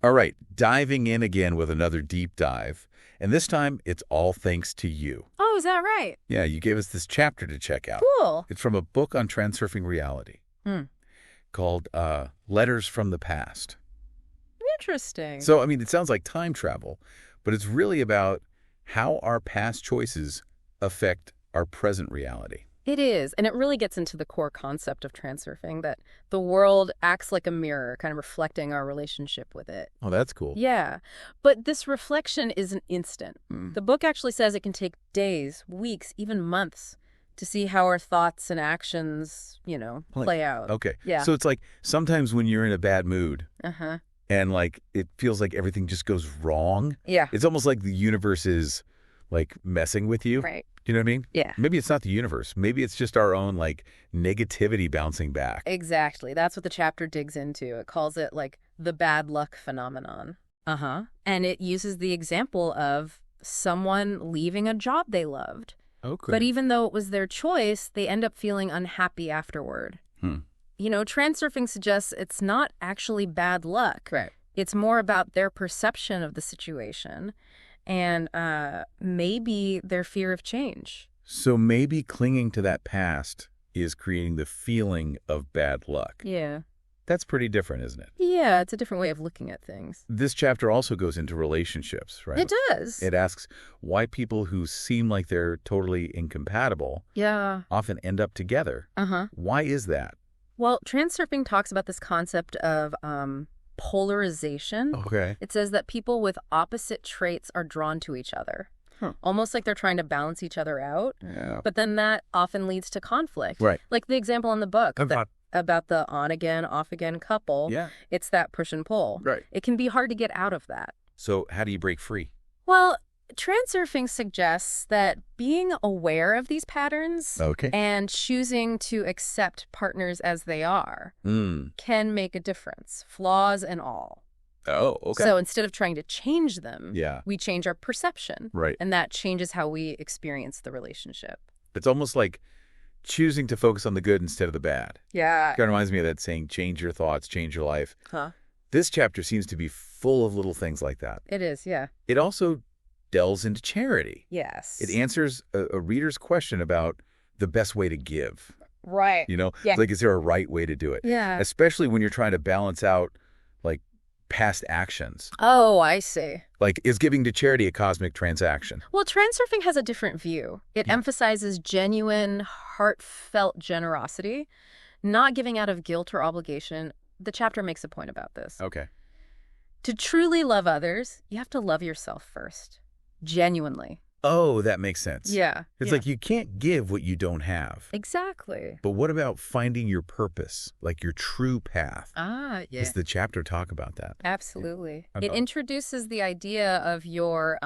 All right, diving in again with another deep dive. And this time, it's all thanks to you. Oh, is that right? Yeah, you gave us this chapter to check out. Cool. It's from a book on transurfing reality called Letters from the Past. Interesting. So, I mean, it sounds like time travel, but it's really about how our past choices affect our present reality. It is, and it really gets into the core concept of transurfing, that the world acts like a mirror, kind of reflecting our relationship with it. Oh, that's cool. Yeah, but this reflection isn't instant. The book actually says it can take days, weeks, even months to see how our thoughts and actions, play out. Okay. Yeah. So it's like sometimes when you're in a bad mood Uh-huh. and like it feels like everything just goes wrong, Yeah. it's almost like the universe is like messing with you. Right. You know what I mean? Yeah. Maybe it's not the universe. Maybe it's just our own like negativity bouncing back. Exactly. That's what the chapter digs into. It calls it like the bad luck phenomenon. Uh-huh. And it uses the example of someone leaving a job they loved. Okay. But even though it was their choice, they end up feeling unhappy afterward. Transurfing suggests it's not actually bad luck. Right. It's more about their perception of the situation and maybe their fear of change. So maybe clinging to that past is creating the feeling of bad luck. Yeah. That's pretty different, isn't it? Yeah, it's a different way of looking at things. This chapter also goes into relationships, right? It does. It asks why people who seem like they're totally incompatible Yeah. often end up together. Uh-huh. Why is that? Well, transurfing talks about this concept of polarization. Okay. It says that people with opposite traits are drawn to each other. Almost like they're trying to balance each other out. Yeah. But then that often leads to conflict. Right. Like the example in the book about the on-again, off-again couple. Yeah. It's that push and pull. Right. It can be hard to get out of that. So how do you break free? Well, transurfing suggests that being aware of these patterns Okay. and choosing to accept partners as they are can make a difference, flaws and all. Oh, okay. So instead of trying to change them, Yeah. we change our perception. Right. And that changes how we experience the relationship. It's almost like choosing to focus on the good instead of the bad. Yeah. Kind of reminds me of that saying, change your thoughts, change your life. Huh. This chapter seems to be full of little things like that. It is, yeah. It also delves into charity. Yes. It answers a reader's question about the best way to give. Right. Yeah. Yeah. Like, is there a right way to do it? Yeah. Especially when you're trying to balance out, like, past actions. Oh, I see. Like, is giving to charity a cosmic transaction? Well, transurfing has a different view. It emphasizes genuine, heartfelt generosity, not giving out of guilt or obligation. The chapter makes a point about this. Okay. To truly love others, you have to love yourself first. Genuinely. Oh, that makes sense. Yeah. It's like you can't give what you don't have. Exactly. But what about finding your purpose, like your true path? Ah, yeah. Does the chapter talk about that? Absolutely. Yeah. It introduces the idea of your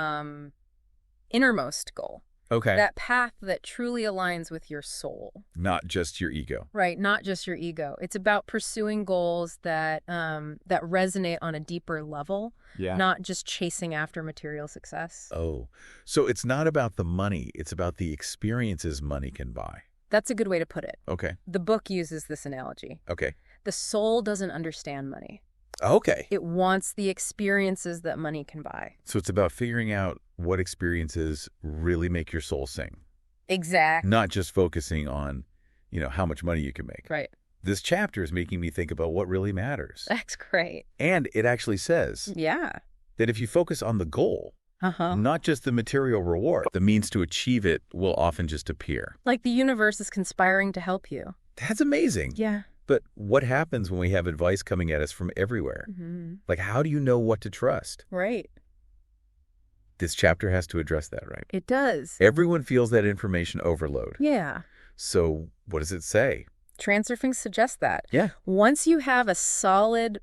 innermost goal. Okay. That path that truly aligns with your soul. Not just your ego. Right, not just your ego. It's about pursuing goals that that resonate on a deeper level, not just chasing after material success. Oh, so it's not about the money. It's about the experiences money can buy. That's a good way to put it. Okay. The book uses this analogy. Okay. The soul doesn't understand money. Okay. It wants the experiences that money can buy. So it's about figuring out what experiences really make your soul sing. Exactly. Not just focusing on, how much money you can make. Right. This chapter is making me think about what really matters. That's great. And it actually says Yeah. that if you focus on the goal, Uh-huh. not just the material reward, the means to achieve it will often just appear. Like the universe is conspiring to help you. That's amazing. Yeah. But what happens when we have advice coming at us from everywhere? Mm-hmm. Like, how do you know what to trust? Right. This chapter has to address that, right? It does. Everyone feels that information overload. Yeah. So what does it say? Transurfing suggests that. Yeah. Once you have a solid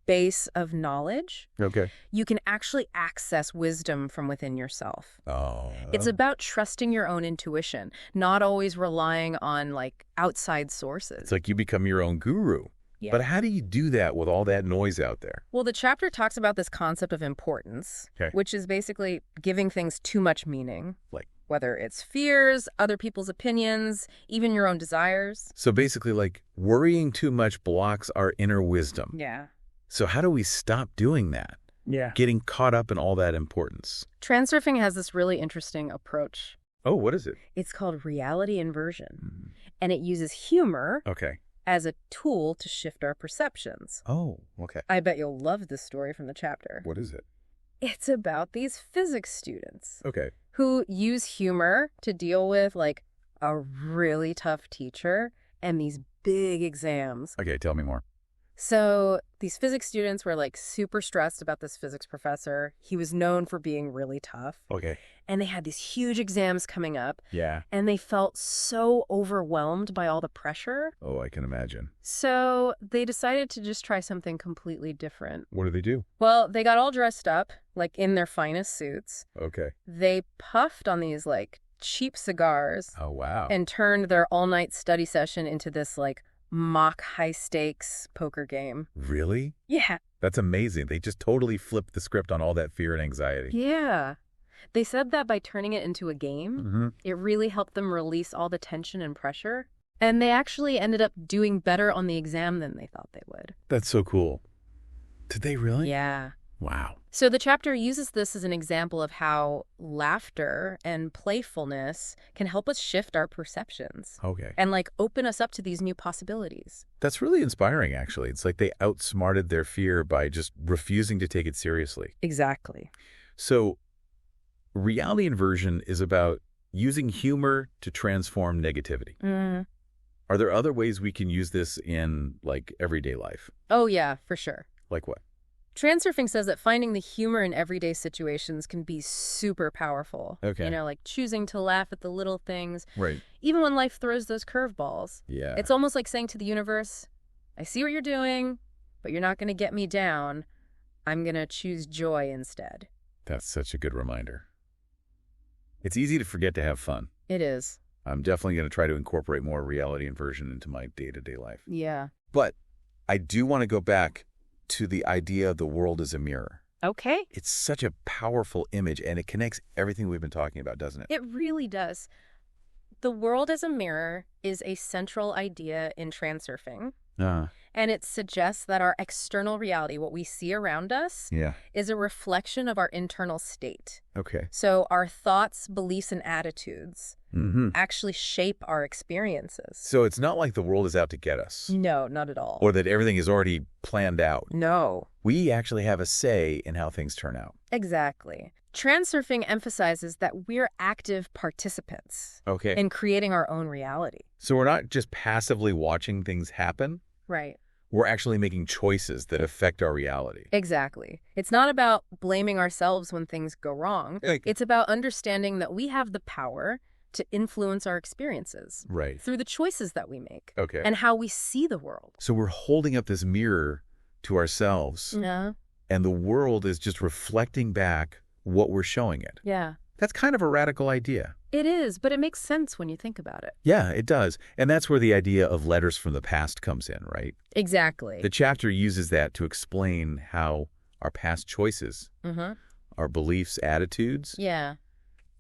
base of knowledge, Okay. you can actually access wisdom from within yourself. Oh. It's about trusting your own intuition, not always relying on outside sources. It's like you become your own guru. Yeah. But how do you do that with all that noise out there? Well, the chapter talks about this concept of importance, Okay. which is basically giving things too much meaning. Like? Whether it's fears, other people's opinions, even your own desires. So basically, like, worrying too much blocks our inner wisdom. Yeah. So how do we stop doing that? Yeah. Getting caught up in all that importance. Transurfing has this really interesting approach. Oh, what is it? It's called reality inversion, and it uses humor Okay. as a tool to shift our perceptions. Oh, okay. I bet you'll love this story from the chapter. What is it? It's about these physics students Okay. who use humor to deal with, like, a really tough teacher and these big exams. Okay, tell me more. So these physics students were, like, super stressed about this physics professor. He was known for being really tough. Okay. And they had these huge exams coming up. Yeah. And they felt so overwhelmed by all the pressure. Oh, I can imagine. So they decided to just try something completely different. What do they do? Well, they got all dressed up, like in their finest suits. Okay. They puffed on these, like, cheap cigars Oh, wow. and turned their all-night study session into this, like, mock high-stakes poker game. Really? Yeah. That's amazing. They just totally flipped the script on all that fear and anxiety. Yeah. They said that by turning it into a game, it really helped them release all the tension and pressure. And they actually ended up doing better on the exam than they thought they would. That's so cool. Did they really? Yeah. Wow. So the chapter uses this as an example of how laughter and playfulness can help us shift our perceptions Okay. and, like, open us up to these new possibilities. That's really inspiring, actually. It's like they outsmarted their fear by just refusing to take it seriously. Exactly. So reality inversion is about using humor to transform negativity. Are there other ways we can use this in, like, everyday life? Oh, yeah, for sure. Like what? Transurfing says that finding the humor in everyday situations can be super powerful. Okay. You know, like choosing to laugh at the little things, Right. even when life throws those curveballs. Yeah. It's almost like saying to the universe, I see what you're doing, but you're not going to get me down. I'm going to choose joy instead. That's such a good reminder. It's easy to forget to have fun. It is. I'm definitely going to try to incorporate more reality inversion into my day-to-day life. Yeah. But I do want to go back to the idea of the world as a mirror. Okay. It's such a powerful image, and it connects everything we've been talking about, doesn't it? It really does. The world as a mirror is a central idea in transurfing. And it suggests that our external reality, what we see around us, Yeah. is a reflection of our internal state. Okay. So our thoughts, beliefs, and attitudes actually shape our experiences. So it's not like the world is out to get us, No, not at all. or that everything is already planned out. No. We actually have a say in how things turn out. Exactly. Transurfing emphasizes that we're active participants Okay. in creating our own reality. So we're not just passively watching things happen. Right. We're actually making choices that affect our reality. Exactly. It's not about blaming ourselves when things go wrong. Like- It's about understanding that we have the power to influence our experiences Right. through the choices that we make Okay. and how we see the world. So we're holding up this mirror to ourselves, Yeah. and the world is just reflecting back what we're showing it. Yeah. That's kind of a radical idea. It is, but it makes sense when you think about it. Yeah, it does. And that's where the idea of letters from the past comes in, right? Exactly. The chapter uses that to explain how our past choices, our beliefs, attitudes, Yeah.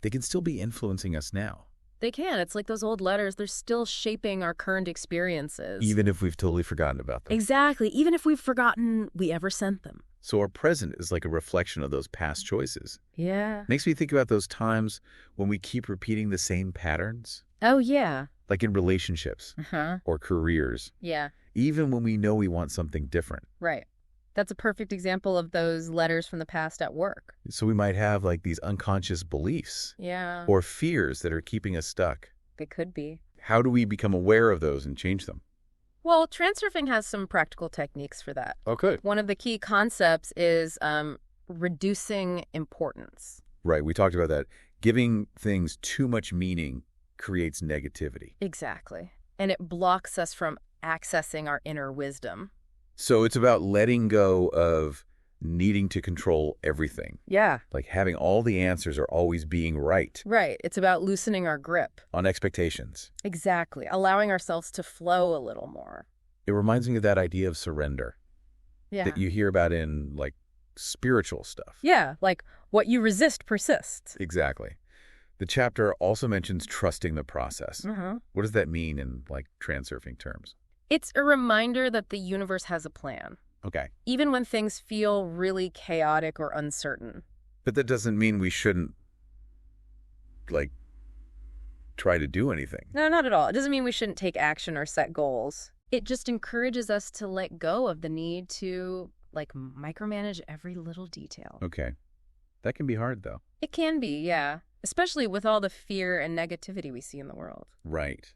they can still be influencing us now, They can. It's like those old letters. They're still shaping our current experiences. even if we've totally forgotten about them. Exactly. Even if we've forgotten we ever sent them. So our present is like a reflection of those past choices. Yeah. Makes me think about those times when we keep repeating the same patterns, Oh, yeah. like in relationships Uh-huh. or careers, Yeah. even when we know we want something different. Right. That's a perfect example of those letters from the past at work. So we might have like these unconscious beliefs Yeah. or fears that are keeping us stuck. They could be. How do we become aware of those and change them? Well, transurfing has some practical techniques for that. Oh, good. One of the key concepts is reducing importance. Right. We talked about that. Giving things too much meaning creates negativity. Exactly. And it blocks us from accessing our inner wisdom. So it's about letting go of needing to control everything. Yeah. Like having all the answers or always being right Right. It's about loosening our grip. on expectations. Exactly. Allowing ourselves to flow a little more. It reminds me of that idea of surrender Yeah. that you hear about in like spiritual stuff. Yeah. Like what you resist persists. Exactly. The chapter also mentions trusting the process. Mm-hmm. What does that mean in like transurfing terms? It's a reminder that the universe has a plan. Okay. even when things feel really chaotic or uncertain. But that doesn't mean we shouldn't, like, try to do anything. No, not at all. It doesn't mean we shouldn't take action or set goals. It just encourages us to let go of the need to, like, micromanage every little detail. Okay. That can be hard, though. It can be, yeah. Especially with all the fear and negativity we see in the world. Right.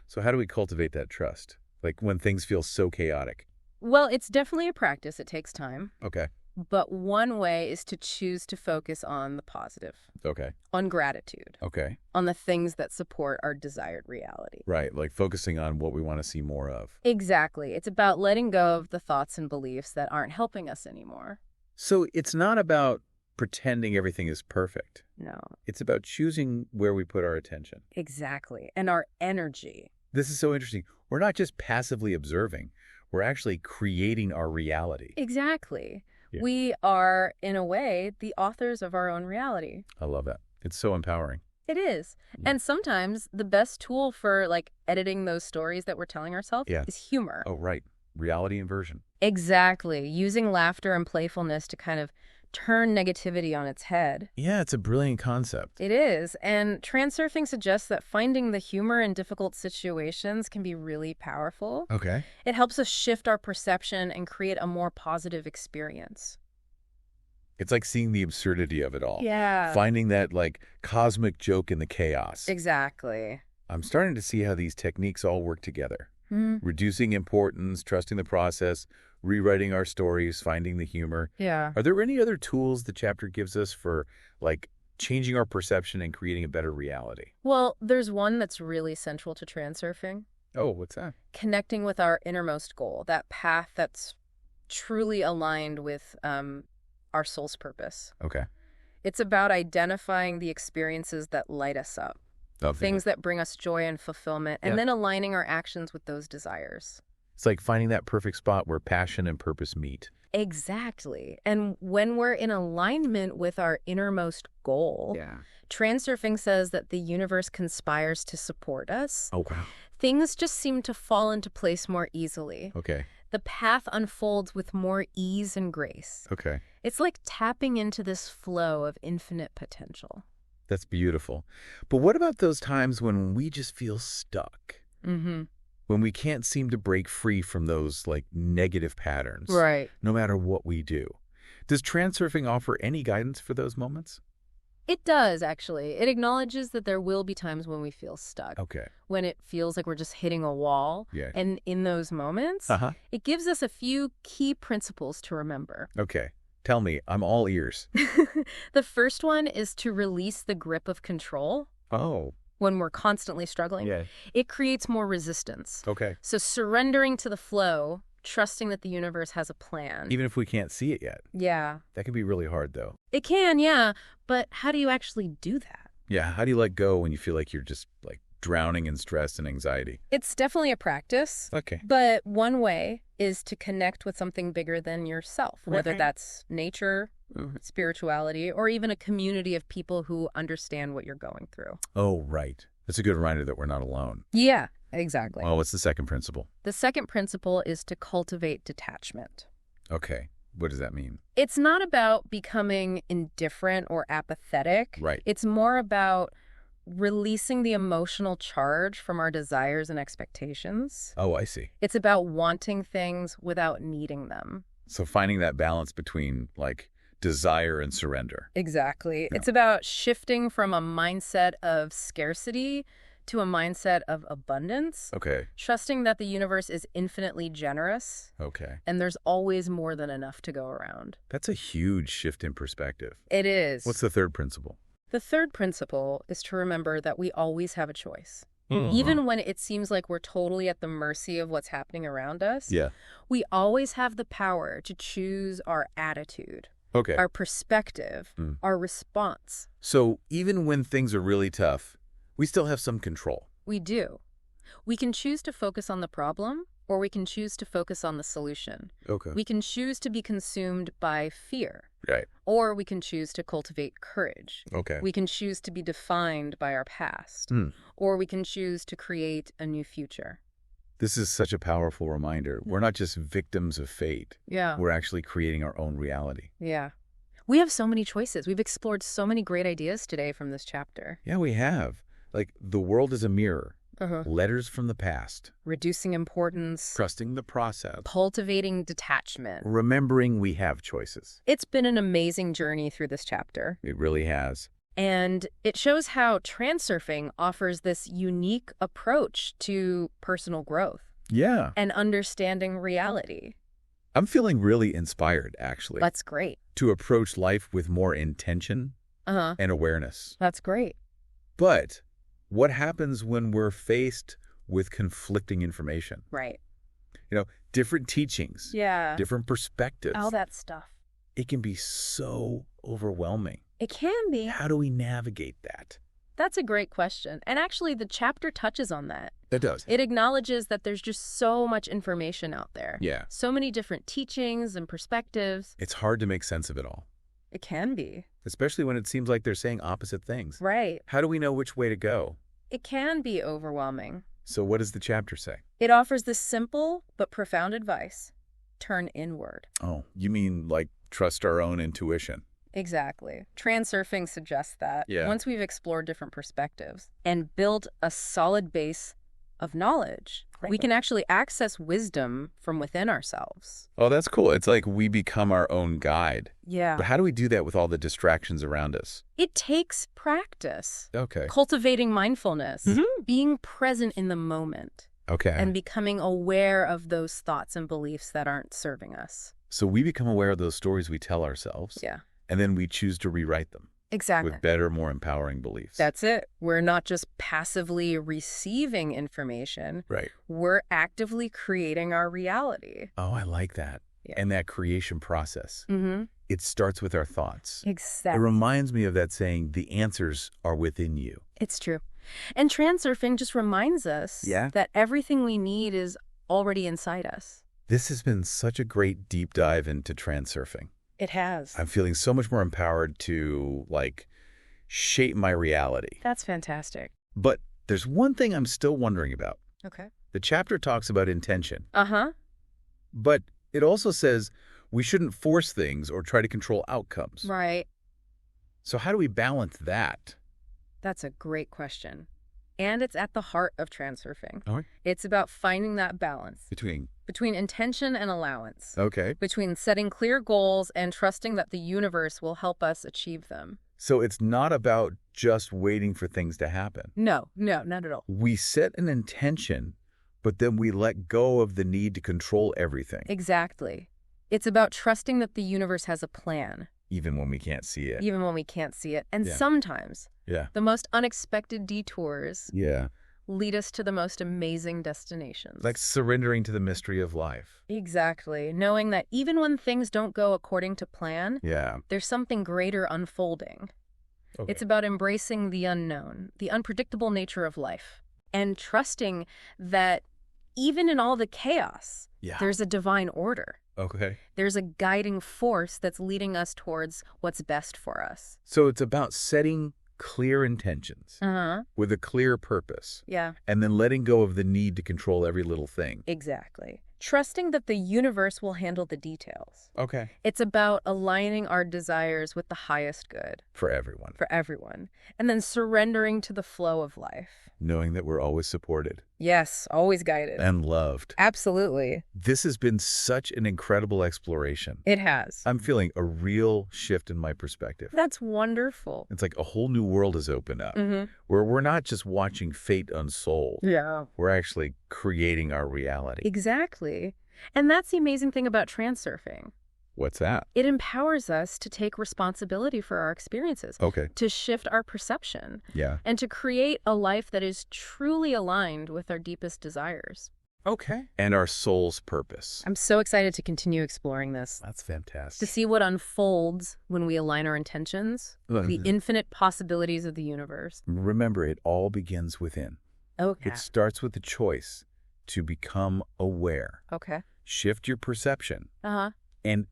So how do we cultivate that trust? Like, when things feel so chaotic? Well, it's definitely a practice. It takes time. Okay. But one way is to choose to focus on the positive, Okay. on gratitude, Okay. on the things that support our desired reality. Right. Like focusing on what we want to see more of. Exactly. It's about letting go of the thoughts and beliefs that aren't helping us anymore. So it's not about pretending everything is perfect. No, It's about choosing where we put our attention. exactly. And our energy. This is so interesting. We're not just passively observing. We're actually creating our reality. Exactly. Yeah. We are, in a way, the authors of our own reality. I love that. It's so empowering. It is. Yeah. And sometimes the best tool for, like, editing those stories that we're telling ourselves Yeah. is humor. Oh, right. Reality inversion. Exactly. Using laughter and playfulness to kind of turn negativity on its head. Yeah, it's a brilliant concept. It is. And transurfing suggests that finding the humor in difficult situations can be really powerful. Okay. It helps us shift our perception and create a more positive experience. It's like seeing the absurdity of it all. Yeah. Finding that, like, cosmic joke in the chaos. Exactly. I'm starting to see how these techniques all work together. Hmm. Reducing importance, trusting the process, rewriting our stories, finding the humor. Yeah. Are there any other tools the chapter gives us for, like, changing our perception and creating a better reality? Well, there's one that's really central to transurfing. Oh, what's that? Connecting with our innermost goal, that path that's truly aligned with our soul's purpose. Okay. It's about identifying the experiences that light us up, things that bring us joy and fulfillment, and then aligning our actions with those desires. It's like finding that perfect spot where passion and purpose meet. Exactly. And when we're in alignment with our innermost goal, transurfing says that the universe conspires to support us. Oh, wow. Things just seem to fall into place more easily. Okay. The path unfolds with more ease and grace. Okay. It's like tapping into this flow of infinite potential. That's beautiful. But what about those times when we just feel stuck? Mm-hmm. When we can't seem to break free from those, like, negative patterns. Right. No matter what we do. Does transurfing offer any guidance for those moments? It does, actually. It acknowledges that there will be times when we feel stuck. Okay. When it feels like we're just hitting a wall. Yeah. And in those moments, it gives us a few key principles to remember. Okay. Tell me. I'm all ears. The first one is to release the grip of control. Oh. When we're constantly struggling. Yeah. It creates more resistance. Okay. So surrendering to the flow, trusting that the universe has a plan. Even if we can't see it yet. Yeah. That can be really hard, though. It can, yeah. But how do you actually do that? Yeah. How do you let go when you feel like you're just, like, drowning in stress and anxiety? It's definitely a practice. Okay. But one way is to connect with something bigger than yourself, whether that's nature, spirituality, or even a community of people who understand what you're going through. Oh, right. That's a good reminder that we're not alone. Yeah, exactly. Well, what's the second principle? The second principle is to cultivate detachment. Okay. What does that mean? It's not about becoming indifferent or apathetic. Right. It's more about releasing the emotional charge from our desires and expectations. Oh, I see. It's about wanting things without needing them. So finding that balance between, like, desire and surrender. Exactly. Yeah. It's about shifting from a mindset of scarcity to a mindset of abundance. Okay. Trusting that the universe is infinitely generous. Okay. And there's always more than enough to go around. That's a huge shift in perspective. It is. What's the third principle? The third principle is to remember that we always have a choice. Even when it seems like we're totally at the mercy of what's happening around us, we always have the power to choose our attitude, our perspective, our response. So even when things are really tough, we still have some control. We do. We can choose to focus on the problem, or we can choose to focus on the solution. Okay. We can choose to be consumed by fear. Right. Or we can choose to cultivate courage. Okay. We can choose to be defined by our past. Or we can choose to create a new future. This is such a powerful reminder. We're not just victims of fate. Yeah. We're actually creating our own reality. Yeah. We have so many choices. We've explored so many great ideas today from this chapter. Yeah, we have. Like, the world is a mirror. Letters from the past. Reducing importance. Trusting the process. Cultivating detachment. Remembering we have choices. It's been an amazing journey through this chapter. It really has. And it shows how transurfing offers this unique approach to personal growth. Yeah. And understanding reality. I'm feeling really inspired, actually. That's great. To approach life with more intention and awareness. That's great. But what happens when we're faced with conflicting information? Right. You know, different teachings. Yeah. Different perspectives. All that stuff. It can be so overwhelming. It can be. How do we navigate that? That's a great question. And actually, the chapter touches on that. It does. It acknowledges that there's just so much information out there. Yeah. So many different teachings and perspectives. It's hard to make sense of it all. It can be. Especially when it seems like they're saying opposite things. Right. How do we know which way to go? It can be overwhelming. So what does the chapter say? It offers this simple but profound advice. Turn inward. Oh, you mean like trust our own intuition? Exactly. Transurfing suggests that. Yeah. Once we've explored different perspectives and built a solid base of knowledge, we can actually access wisdom from within ourselves. Oh, that's cool. It's like we become our own guide. Yeah. But how do we do that with all the distractions around us? It takes practice. Okay. Cultivating mindfulness, being present in the moment, Okay. and becoming aware of those thoughts and beliefs that aren't serving us. So we become aware of those stories we tell ourselves. Yeah. And then we choose to rewrite them. Exactly. With better, more empowering beliefs. That's it. We're not just passively receiving information. Right. We're actively creating our reality. Oh, I like that. Yeah. And that creation process. It starts with our thoughts. Exactly. It reminds me of that saying, the answers are within you. It's true. And transurfing just reminds us that everything we need is already inside us. This has been such a great deep dive into transurfing. It has. I'm feeling so much more empowered to, like, shape my reality. That's fantastic. But there's one thing I'm still wondering about. Okay. The chapter talks about intention. Uh-huh. But it also says we shouldn't force things or try to control outcomes. Right. So how do we balance that? That's a great question. And it's at the heart of transurfing. All right. It's about finding that balance. Between intention and allowance. Okay. Between setting clear goals and trusting that the universe will help us achieve them. So it's not about just waiting for things to happen. No, not at all. We set an intention, but then we let go of the need to control everything. Exactly. It's about trusting that the universe has a plan. Even when we can't see it. Even when we can't see it. And sometimes the most unexpected detours lead us to the most amazing destinations. Like surrendering to the mystery of life. Exactly. Knowing that even when things don't go according to plan, there's something greater unfolding. Okay. It's about embracing the unknown, the unpredictable nature of life, and trusting that even in all the chaos, there's a divine order. Okay. There's a guiding force that's leading us towards what's best for us. So it's about setting clear intentions with a clear purpose. Yeah. And then letting go of the need to control every little thing. Exactly. Trusting that the universe will handle the details. Okay. It's about aligning our desires with the highest good. For everyone. For everyone. And then surrendering to the flow of life. Knowing that we're always supported. Yes, always guided. And loved. Absolutely. This has been such an incredible exploration. It has. I'm feeling a real shift in my perspective. That's wonderful. It's like a whole new world has opened up. Where we're not just watching fate unfold. Yeah. We're actually creating our reality. Exactly. And that's the amazing thing about transurfing. What's that? It empowers us to take responsibility for our experiences. Okay. To shift our perception. Yeah. And to create a life that is truly aligned with our deepest desires. Okay. And our soul's purpose. I'm so excited to continue exploring this. That's fantastic. To see what unfolds when we align our intentions, the infinite possibilities of the universe. Remember, it all begins within. Okay. It starts with the choice to become aware. Okay. Shift your perception. And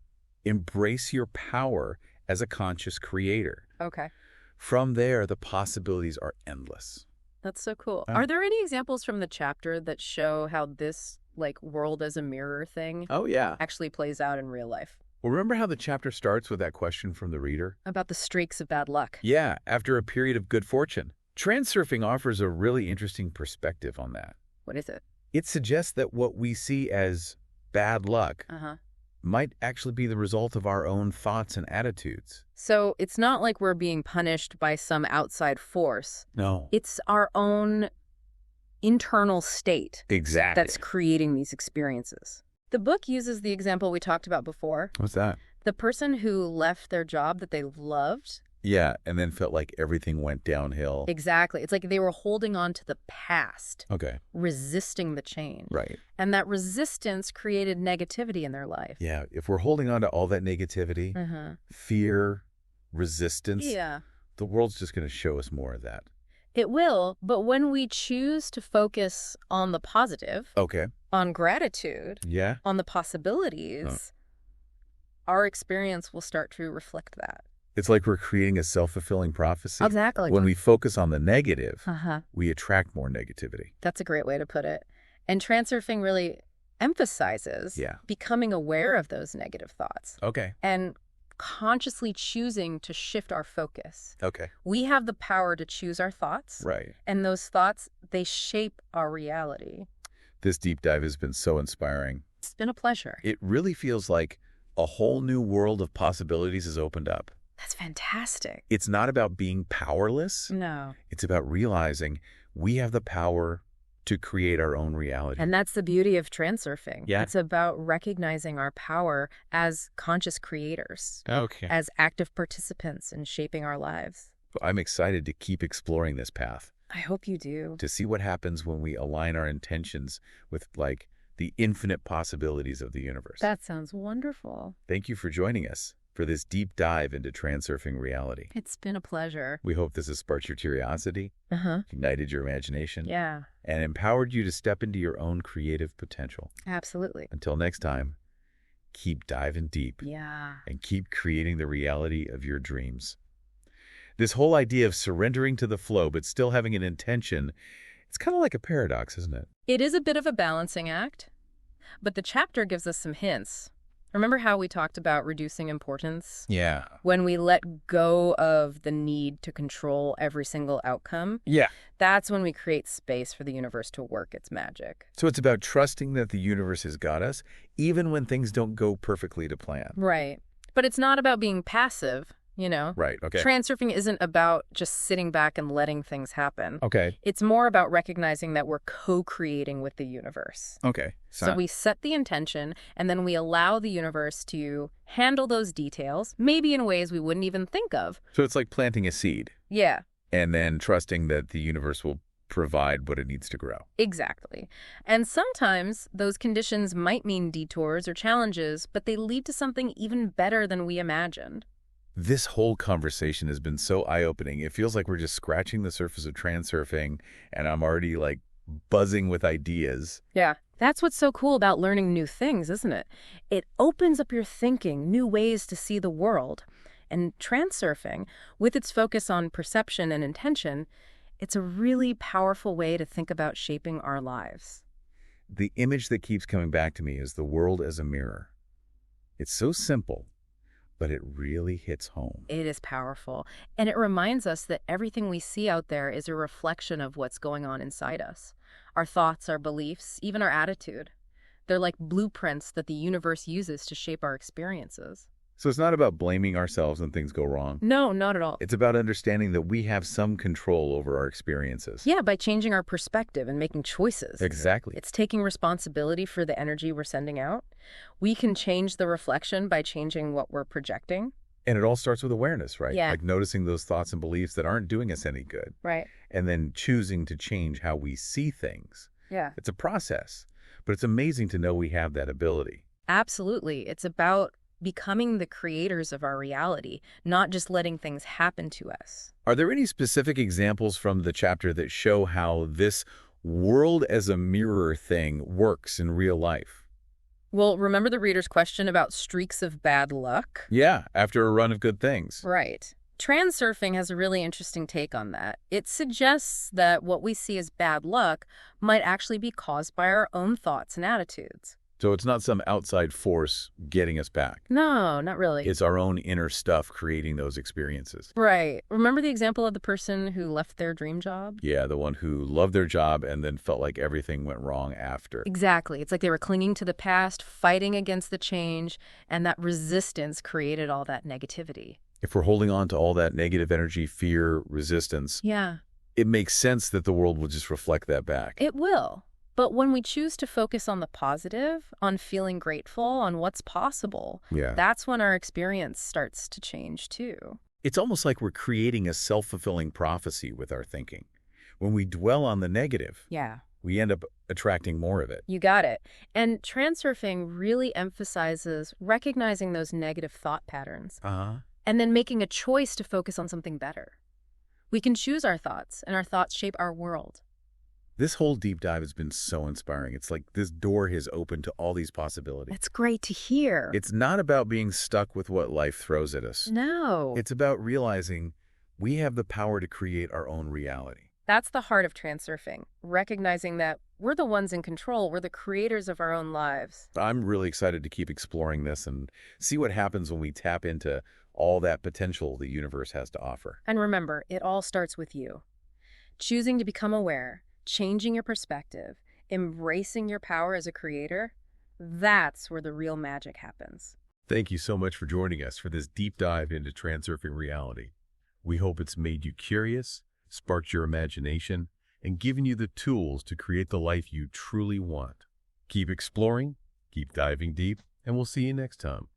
embrace your power as a conscious creator. Okay. From there, the possibilities are endless. That's so cool. Are there any examples from the chapter that show how this, like, world as a mirror thing actually plays out in real life? Well, remember how the chapter starts with that question from the reader? About the streaks of bad luck. Yeah, after a period of good fortune. Transurfing offers a really interesting perspective on that. What is it? It suggests that what we see as bad luck might actually be the result of our own thoughts and attitudes. So it's not like we're being punished by some outside force. No. It's our own internal state that's creating these experiences. The book uses the example we talked about before. What's that? The person who left their job that they loved. Yeah, and then felt like everything went downhill. Exactly. It's like they were holding on to the past. Okay. Resisting the change. Right. And that resistance created negativity in their life. Yeah, if we're holding on to all that negativity, fear, resistance, the world's just going to show us more of that. It will, but when we choose to focus on the positive, on gratitude, on the possibilities, our experience will start to reflect that. It's like we're creating a self-fulfilling prophecy. Exactly. When we focus on the negative, we attract more negativity. That's a great way to put it. And transurfing really emphasizes becoming aware of those negative thoughts. And consciously choosing to shift our focus. We have the power to choose our thoughts. Right. And those thoughts, they shape our reality. This deep dive has been so inspiring. It's been a pleasure. It really feels like a whole new world of possibilities has opened up. That's fantastic. It's not about being powerless. No. It's about realizing we have the power to create our own reality. And that's the beauty of transurfing. Yeah. It's about recognizing our power as conscious creators, as active participants in shaping our lives. I'm excited to keep exploring this path. I hope you do. To see what happens when we align our intentions with, like, the infinite possibilities of the universe. That sounds wonderful. Thank you for joining us for this deep dive into transurfing reality. It's been a pleasure. We hope this has sparked your curiosity, ignited your imagination, and empowered you to step into your own creative potential. Absolutely. Until next time, keep diving deep and keep creating the reality of your dreams. This whole idea of surrendering to the flow but still having an intention, it's kind of like a paradox, isn't it? It is a bit of a balancing act, but the chapter gives us some hints. Remember how we talked about reducing importance? Yeah. When we let go of the need to control every single outcome? Yeah. That's when we create space for the universe to work its magic. So it's about trusting that the universe has got us, even when things don't go perfectly to plan. Right. But it's not about being passive, you know? Right, okay. Transurfing isn't about just sitting back and letting things happen. Okay. It's more about recognizing that we're co-creating with the universe. Okay. So we set the intention, and then we allow the universe to handle those details, maybe in ways we wouldn't even think of. So it's like planting a seed. Yeah. And then trusting that the universe will provide what it needs to grow. Exactly. And sometimes those conditions might mean detours or challenges, but they lead to something even better than we imagined. This whole conversation has been so eye-opening. It feels like we're just scratching the surface of transurfing, and I'm already, like, buzzing with ideas. Yeah. That's what's so cool about learning new things, isn't it? It opens up your thinking, new ways to see the world. And transurfing, with its focus on perception and intention, it's a really powerful way to think about shaping our lives. The image that keeps coming back to me is the world as a mirror. It's so simple, but it really hits home. It is powerful. And it reminds us that everything we see out there is a reflection of what's going on inside us. Our thoughts, our beliefs, even our attitude. They're like blueprints that the universe uses to shape our experiences. So it's not about blaming ourselves when things go wrong. No, not at all. It's about understanding that we have some control over our experiences. Yeah, by changing our perspective and making choices. Exactly. It's taking responsibility for the energy we're sending out. We can change the reflection by changing what we're projecting. And it all starts with awareness, right? Yeah. Like noticing those thoughts and beliefs that aren't doing us any good. Right. And then choosing to change how we see things. Yeah. It's a process, but it's amazing to know we have that ability. Absolutely. It's about becoming the creators of our reality, not just letting things happen to us. Are there any specific examples from the chapter that show how this world as a mirror thing works in real life? Well, remember the reader's question about streaks of bad luck? Yeah, after a run of good things. Right. Transurfing has a really interesting take on that. It suggests that what we see as bad luck might actually be caused by our own thoughts and attitudes. So it's not some outside force getting us back. No, not really. It's our own inner stuff creating those experiences. Right. Remember the example of the person who left their dream job? Yeah, the one who loved their job and then felt like everything went wrong after. Exactly. It's like they were clinging to the past, fighting against the change, and that resistance created all that negativity. If we're holding on to all that negative energy, fear, resistance, yeah, it makes sense that the world will just reflect that back. It will. But when we choose to focus on the positive, on feeling grateful, on what's possible, that's when our experience starts to change too. It's almost like we're creating a self-fulfilling prophecy with our thinking. When we dwell on the negative, we end up attracting more of it. You got it. And transurfing really emphasizes recognizing those negative thought patterns and then making a choice to focus on something better. We can choose our thoughts, and our thoughts shape our world. This whole deep dive has been so inspiring. It's like this door has opened to all these possibilities. It's great to hear. It's not about being stuck with what life throws at us. No. It's about realizing we have the power to create our own reality. That's the heart of transurfing, recognizing that we're the ones in control. We're the creators of our own lives. I'm really excited to keep exploring this and see what happens when we tap into all that potential the universe has to offer. And remember, it all starts with you. Choosing to become aware, changing your perspective, embracing your power as a creator, that's where the real magic happens. Thank you so much for joining us for this deep dive into transurfing reality. We hope it's made you curious, sparked your imagination, and given you the tools to create the life you truly want. Keep exploring, keep diving deep, and we'll see you next time.